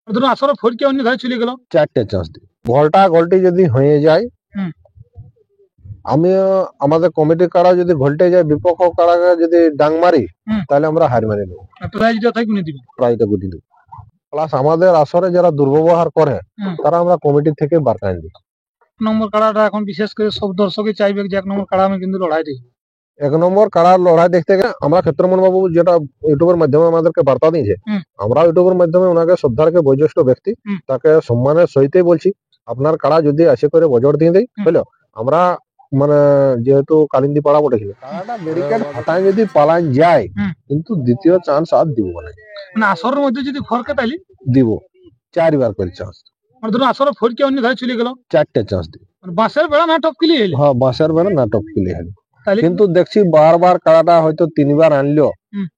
ধরুন আসরে ফটকে অন্য ধারে চলে গেল, চারটে চান্স দিই। ঘলটা ঘলটি যদি হয়ে যায়, আমি আমাদের কমিটির কারা যদি ঘলটে যায়, বিপক্ষ কারাকে যদি ডাং মারি, তাহলে আমরা হার মানি দেবো, প্রাইজটা তাই গুনে দিবেন। প্রাইজটা গুটি দেবো। প্লাস আমাদের আসরে যারা দুর্ব্যবহার করে তারা আমরা কমিটি থেকে বার্তায় দিই। নম্বর কাড়াটা এখন বিশেষ করে সব দর্শকই চাইবে যে 1 নম্বর কাড়া আমি কিন্তু লড়াই দেখি। 1 নম্বর কাড়ার লড়াই দেখতে গেলে আমরা ক্ষেত্রমোহন বাবু যেটা ইউটিউবের মাধ্যমে আমাদেরকে বার্তা দিয়েছে, আমরা ইউটিউবের মাধ্যমে ওনাকে শ্রদ্ধার কে বয়োজ্যেষ্ঠ ব্যক্তি, তাকে সম্মানের সহিতই বলছি, আপনার কাড়া যদি আসে করে বজর দিয়ে দেয়, বুঝলো, আমরা মানে যেহেতু কালিন্দি পাড়া বটে ছিল, কাড়াটা ব্যারিকেড ফাটায় যদি পালান যায়, কিন্তু দ্বিতীয় চান্স আর দিব না। মানে আসরের মধ্যে যদি ফরকে তাইলে দিব 4 বার করে চান্স। মানে ধরুন আসরে ফটকে অন্য ধারে চলে গেল, 4টে চান্স দিব। বাঁশের বেড়া না টপকিলি হইলো? হ্যাঁ, বাঁশের বেড়া না টপকিলি হইলো। কিন্তু দেখছি বারবার কাড়াটা হয়তো 3 বার আনলো,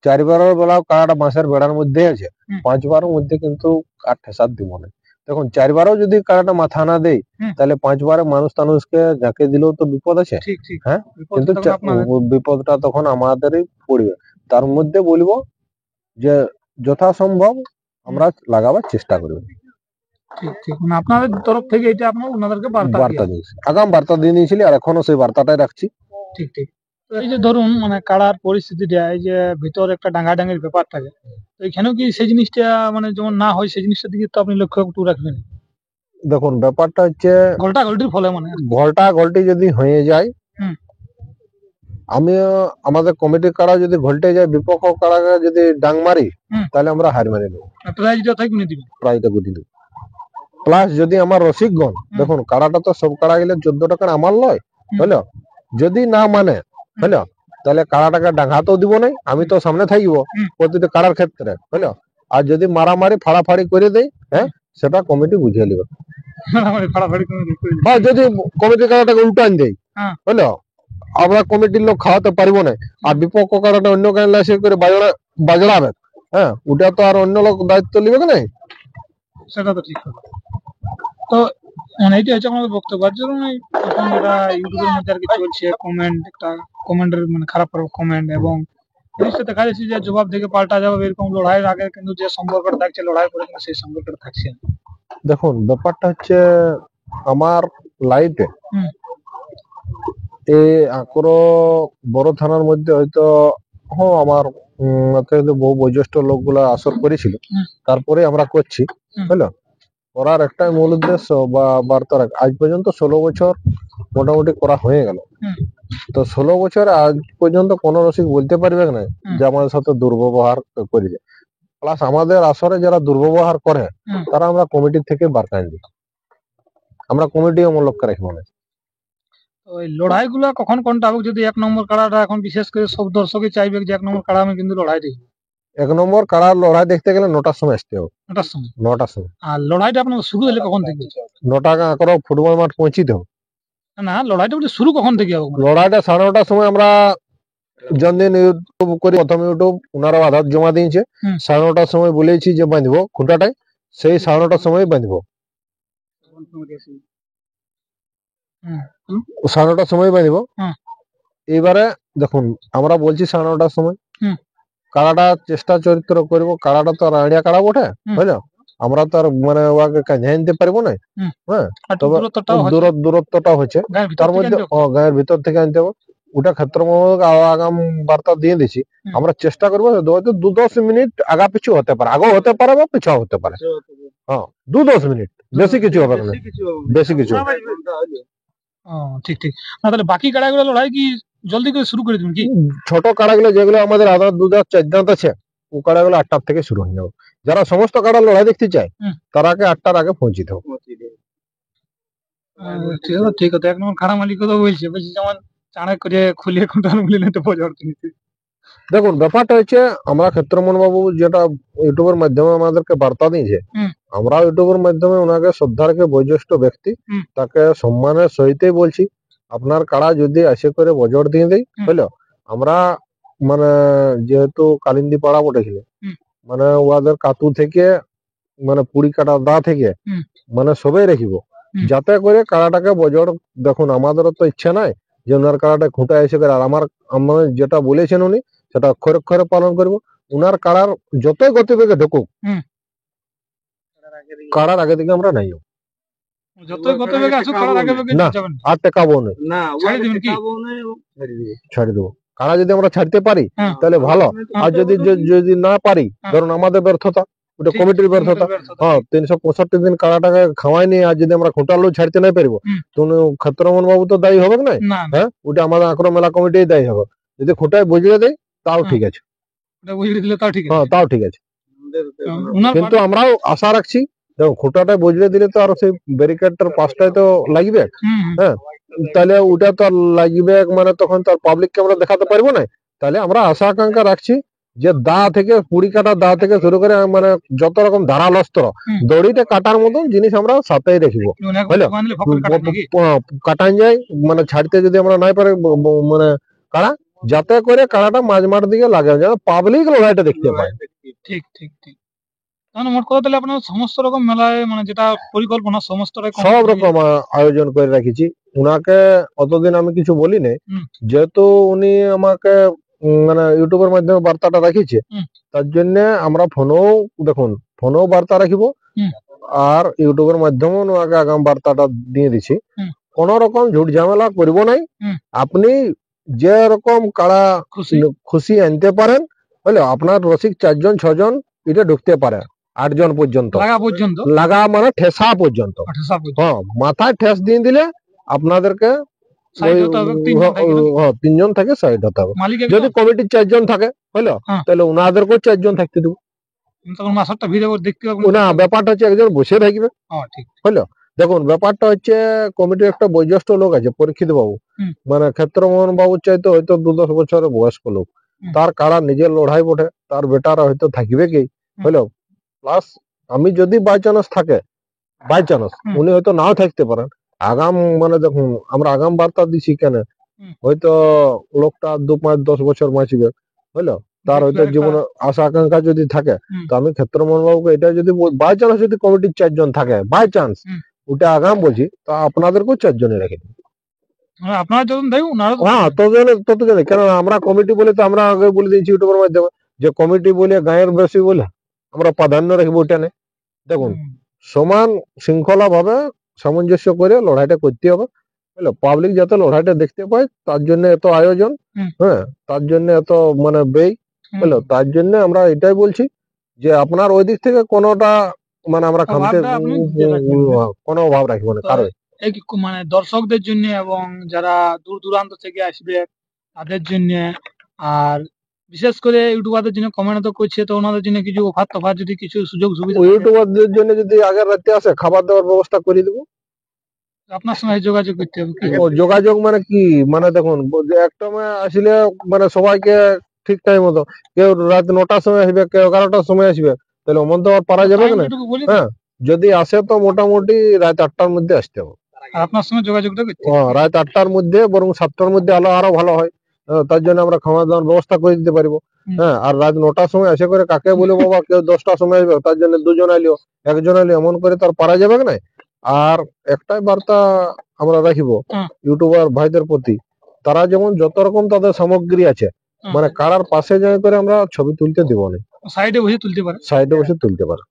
4 বারের বেলাও কাড়াটা বাঁশের বেড়ার মধ্যে আছে, 5 বারের মধ্যে কিন্তু আর ঠেসার দিব না। দেখুন 4 বারও যদি কাড়াটা মাথা না দেয়, তাহলে 5 বারে মানুষ টানুষকে যাকে দিলেও তো বিপদ আছে। হ্যাঁ, কিন্তু বিপদটা তখন আমাদেরই পড়বে। তার মধ্যে বলবো যে যথাসম্ভব আমরা লাগাবার চেষ্টা করব। মানে আপনাদের তরফ থেকে এটা আপনারা ওনাদেরকে বার্তা দিয়েছি, আগাম বার্তা দিয়ে নিয়েছিলি, আর এখনো সেই বার্তাটাই রাখছি। ঠিক। এই যে ধরুন মানে কাড়ার পরিস্থিতিটা, এই যে ভিতর একটা ডাঙ্গাডাঙ্গির ব্যাপার থাকে, তো এখানেও কি সেই জিনিসটা মানে যেমন না হয়, সেই জিনিসটার দিকে তো আপনি লক্ষ্য একটু রাখবেন। দেখুন ব্যাপারটা হচ্ছে ঘলটা ঘলটির ফলে মানে ঘলটা ঘলটি যদি হয়ে যায়, আমি আমাদের কমিটির কারা যদি ঘলটে যায়, বিপক্ষ কারাকে যদি ডাং মারি, তাহলে আমরা হার মানি দেবো, প্রাইজটা তাই গুনে দিবেন। প্রাইজটা গুটি দেবো। প্লাস যদি আমার রসিকগণ, দেখুন কারাটা তো সব কারা গেলে 14 টাকার আমার লয়, বুঝলো, যদি না মানে, বুঝলো, তাহলে কারাটাকে ডাঙাতেও দিব নাই, আমি তো সামনে থাকবো প্রতিটা কারার ক্ষেত্রে, বুঝলো। আর যদি মারামারি ফাড়াফাড়ি করে দেয়, হ্যাঁ, সেটা কমিটি বুঝিয়ে নেবে। বা যদি কমিটির কারাটাকে উল্টান দেয়, বুঝলো, আমরা কমিটির লোক খাওয়াতে পারবো না, আর বিপক্ষ কারাটা অন্য কারণে এসে করে বাজড়াবে, হ্যাঁ, ওটা তো আর অন্য লোক দায়িত্ব নিবে না। সেটা তো ঠিক। তো মানে এটা হচ্ছে আমাদের বক্তব্য। যেমন এখন যেটা ইউটিউবের মধ্যে আর কি চলছে, কমেন্টের মানে খারাপ কমেন্ট, এবং জিনিসটা দেখা যাচ্ছে যে জবাব থেকে পাল্টা যাবে, এরকম লড়াইয়ের আগে কিন্তু যে সম্পর্কটা থাকছে লড়াই করে, কিন্তু সেই সম্পর্কটা থাকছে। দেখুন ব্যাপারটা হচ্ছে আমার লাইফে এই আকরো বড় থানার মধ্যে হয়তো আমার বহু বয়োজ্যেষ্ঠ লোকগুলা আসর করেছিল, তারপরে আমরা করছি, বুঝলো। করার একটাই মূল উদ্দেশ্য বা বার্তা, আজ পর্যন্ত 16 বছর মোটামুটি করা হয়ে গেল। তো 16 বছর আজ পর্যন্ত কোন রসিক বলতে পারবে না যে আমাদের সাথে দুর্ব্যবহার করেছে। প্লাস আমাদের আসরে যারা দুর্ব্যবহার করে তারা আমরা কমিটির থেকে বার্তা দিই, আমরা কমিটি অমূলক রাখবো না। ওই লড়াইগুলা কখন কোনটা হোক, যদি 1 নম্বর কাড়াটা এখন বিশেষ করে সব দর্শকই চাইবে যে 1 নম্বর কাড়া আমি কিন্তু লড়াই দেখি। 1 নম্বর কাড়ার লড়াই দেখতে গেলে 9টার সময় আসতে হবে। 9টার সময়। আর লড়াইটা আপনার শুরু হলে কখন থেকে? 9টা করে ফুটবল মাঠ পৌঁছিতে হবে। না, লড়াইটা বলে শুরু কখন থেকে হবে? লড়াইটা 9:30টার সময় আমরা জনদিন ইউটিউব করি, প্রথম ইউটিউব ওনারা আধার জমা দিয়েছে, 9:30টার সময় বলেছি যে বাঁধবো খুঁটাটায়, সেই 9:30টার সময় বাঁধবো, 9:30টার সময় বাঁধবো। এবারে দেখুন আমরা বলছি 9:30টার সময়, কাড়াটা চেষ্টা চরিত্র করবো, কাড়াটা তো আর আড়িয়া কাড়া বটে, বুঝলো, আমরা তো আর মানে ওকে কাজে আনতে পারবো না। হ্যাঁ, তবে দূরত্বটা হচ্ছে, তার মধ্যে গায়ের ভিতর থেকে আনতে হবে। ওটা ক্ষেত্রমোহন আগাম বার্তা দিয়ে দিচ্ছি, আমরা চেষ্টা করবো 2-10 মিনিট আগা পিছু হতে পারে, আগেও হতে পারে বা পিছাও হতে পারে। হ্যাঁ, 2-10 মিনিট, বেশি কিছু হবে না, বেশি কিছু। ঠিক। না তাহলে বাকি কাড়াগুলো লড়াই কি জলদি করে শুরু করে দিবেন কি? ছোট কাড়াগুলো যেগুলো আমাদের আদার 2 দাঁত 4 দাঁত আছে, ও কাড়াগুলো 8টার থেকে শুরু হয়ে যাবে। যারা সমস্ত কাড়া লড়াই দেখতে চায় তারাকে 8টার আগে পৌঁছে দেবো। ঠিক আছে। 1 নম্বর কাড়া মালিক তো বলছে যেমন চাণে করে খুলিয়ে কোনটার বলে না তো বাজার নিতে। দেখুন ব্যাপারটা হচ্ছে আমরা ক্ষেত্রমোহন বাবু যেটা ইউটিউবের মাধ্যমে আমাদেরকে বার্তা দিয়েছে, আমরা ইউটিউবের মাধ্যমে ওনাকে শ্রদ্ধার কে বয়োজ্যেষ্ঠ ব্যক্তি, তাকে সম্মানের সহিতই বলছি, আপনার কাড়া যদি আসে করে বজর দিয়ে দেয়, বুঝলো, আমরা মানে যেহেতু কালিন্দি পাড়া বটেছিল, মানে ওদের কাতু থেকে মানে পুরি কাটা দা থেকে মানে সবাই রাখিব, যাতে করে কাড়াটাকে বজর। দেখুন আমাদেরও তো ইচ্ছা নাই যে ওনার কাড়াটা খুঁটা এসে করে, আর আমার যেটা বলেছেন উনি সেটা অক্ষরে অক্ষরে পালন করবো। উনার কাড়ার যতই গতিবেগে ঢুকুক, কাড়ার আগে থেকে আমরা নাই যতই কত বেগে আসুক কাড়ার আগে বেগে না যাবেন আর টেকাবো না, ছাড়ি দিবেন কি ছাড়ি দেবো। কাড়া যদি আমরা ছাড়তে পারি হ্যাঁ। তাহলে ভালো, আর যদি না পারি, হ্যাঁ। ধরুন আমাদের ব্যর্থতা, ওটা ঠিক, কমিটির ব্যর্থতা। ব্যর্থতা, হ্যাঁ, 365 দিন কাড়াটাকে খাওয়াই নিয়ে আর যদি আমরা খোঁটালো ছাড়তে না পারবো, হুম। তো ক্ষেত্রমোহন বাবু তো দায়ী হবে না। না না, হ্যাঁ, ওটা আমাদের আঁকড়ো মেলা কমিটি দায়ী হবে। যদি খোঁটায় বুঝিয়ে দেয় তাও হ্যাঁ। ঠিক আছে, ওটা বুঝিয়ে দিলে তাও ঠিক হ্যাঁ আছে তাও ঠিক আছে। উনার কিন্তু আমরাও আশা রাখছি, দেখো খোঁটাটা বুঝলে দিলে তো আর সেই ব্যারিকেডটার পাশটায় তো লাগবে। হুম, হুম। হ্যাঁ, তাহলে ওটা তো আর লাগবে, মানে তখন তো আর পাবলিককে আমরা দেখাতে পারবো না। তাহলে আমরা আশা আকাঙ্ক্ষা রাখছি যে দা থেকে পুড়ি কাটা দা থেকে শুরু করে মানে যত রকম ধারাল অস্ত্র, হুম। দড়িতে কাটার মতন জিনিস আমরা সাথেই রাখবো। অনেক বুঝলো? বাঁধলে ফকর কাটা নাকি? কাটান যায়, মানে ছাড়তে যদি আমরা নাই পারি মানে কাড়া, যাতে করে কাড়াটা মাঝ মাঠ দিকে লাগে, যেন পাবলিক লড়াইটা দেখতে পায়। ঠিক ঠিক ঠিক। তাহলে মোট কথা তাহলে আপনার সমস্ত রকম মেলায় মানে যেটা পরিকল্পনা সমস্তটাই সব রকম আয়োজন করে রেখেছি। উনাকে অতদিন আমি কিছু বলি নাই, হুম। যেহেতু উনি আমাকে মানে ইউটিউবের মাধ্যমে বার্তাটা রাখিছে, হুম। তার জন্য আমরা ফোনেও, দেখুন ফোনেও বার্তা রাখিব, হুম। আর ইউটিউবের মাধ্যমে ওনাকে আগাম বার্তাটা দিয়ে দিছি। হুম। কোন রকম ঝুট ঝামেলা করব নাই। হুম। আপনি যে রকম কাড়া খুশি খুশি আনতে পারেন, বুঝলো, আপনার রসিক 4 জন 6 জন এটা ঢুকতে পারে, 8 জন পর্যন্ত লাগা পর্যন্ত, লাগা মানে ঠেসা পর্যন্ত। আঠাশা পর্যন্ত। হ্যাঁ, মাথায় ঠেস দিয়ে দিলে আপনাদেরকে সাইড হতে হবে, 3 জন থাকে নাকি? 3 জন থাকে সাইড হতে হবে। মালিক যদি একজন, কমিটির 4 জন থাকে, বুঝলো, হ্যাঁ। তাহলে ওনাদেরকেও 4 জন থাকতে দেবো। তখন মাসারটা ভিড়ে দেখতে পাবেন না, ব্যাপারটা হচ্ছে একজন বসে থাকবে। ঠিক। বুঝলো, দেখুন ব্যাপারটা হচ্ছে কমিটির একটা বয়োজ্যেষ্ঠ লোক আছে, পরীক্ষিত বাবু, হুম। মানে ক্ষেত্রমোহন বাবুর চাইতে হয়তো 2-10 বছরের বয়স্ক লোক। হুম। তার কারা নিজের লড়াই বটে, তার বেটারা হয়তো থাকবে কি, বুঝলো, প্লাস আমি যদি বাই চান্স থাকে, বাই চান্স হুম। উনি হয়তো নাও থাকতে পারেন। আগাম মানে দেখুন আমরা আগাম বার্তা দিছি কেন, হুম। হয়তো লোকটা 2-5-10 বছর বাঁচবে, বুঝলো, তার হয়তো একটা- জীবনে আশা আকাঙ্ক্ষা যদি থাকে, হুম। তো আমি ক্ষেত্রমোহন বাবুকে এটা যদি বাই চান্স যদি কমিটির 4 জন থাকে, বাই চান্স, হুম। ওটা আগাম বলছি, তো আপনাদেরকেও 4 জনে রেখে দিন। মানে আপনারা যখন দেবেন ওনারা তো হ্যাঁ, ততজনে কেন আমরা কমিটি বলে তো আমরা আগে বলে দিয়েছি ইউটিউবের মাধ্যমে যে কমিটি বলে গায়ের বেশি বলে আমরা প্রাধান্য রাখবো ওটা নেই। দেখুন হুম। সমান শৃঙ্খলা ভাবে সামঞ্জস্য করে লড়াইটা করতে হবে, বুঝলো, পাবলিক যাতে লড়াইটা দেখতে পায় তার জন্য এত আয়োজন। হুম। হ্যাঁ, তার জন্য এত মানে ব্যয়, হুম। বুঝলো, তার জন্য আমরা এটাই বলছি যে আপনার ওই দিক থেকে কোনোটা মানে আমরা খামতে অভাবটা আপনি দিয়ে রাখবেন না। কোনো অভাব রাখবো না তো কারণ এই মানে দর্শকদের জন্য এবং যারা দূর দূরান্ত থেকে আসবে তাদের জন্য, আর বিশেষ করে ইউটিউবারদের জন্য কমেন্ট তো করছে, তো ওনাদের জন্য কিছু অফার টফার যদি কিছু সুযোগ সুবিধা থাকে, ইউটিউবারদের জন্য যদি আগের রাতে আসে খাবার দাবার ব্যবস্থা করে দেবো। আপনার সঙ্গে যোগাযোগ করতে হবে কি? ও যোগাযোগ মানে কি, মানে দেখুন একটা আসলে মানে সবাইকে ঠিক টাইম মতো, কেউ রাত 9টার সময় আসবে, কেউ 11টার সময় আসবে, তাহলে অমন তো আর পারা যাবে না। টাইমটুকু বলি তো, হ্যাঁ, যদি আসে তো মোটামুটি রাত 8টার মধ্যে আসতে হবে। আর আপনার সঙ্গে যোগাযোগটা করতে হবে। হ্যাঁ, রাত 8টার মধ্যে, বরং 7টার মধ্যে আরো ভালো হয়। তার জন্য আমরা খাওয়া দাওয়ার ব্যবস্থা করে দিতে পারবো। হুম। হ্যাঁ, আর রাত 9টার সময় এসে করে কাকে বলবো বাবা, কেউ 10টার সময় আসবে, তার জন্য 2 জন আইলো, 1 জন আইলো, এমন করে তো আর পারা যাবে না। আর একটাই বার্তা আমরা রাখিব হ্যাঁ। ইউটিউবার ভাইদের প্রতি, তারা যেমন যত রকম তাদের সামগ্রী আছে, হ্যাঁ। মানে কারার পাশে যাই করে আমরা ছবি তুলতে দিব না, সাইডে বসে তুলতে পারে। সাইডে বসে তুলতে পারে।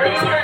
Thank you.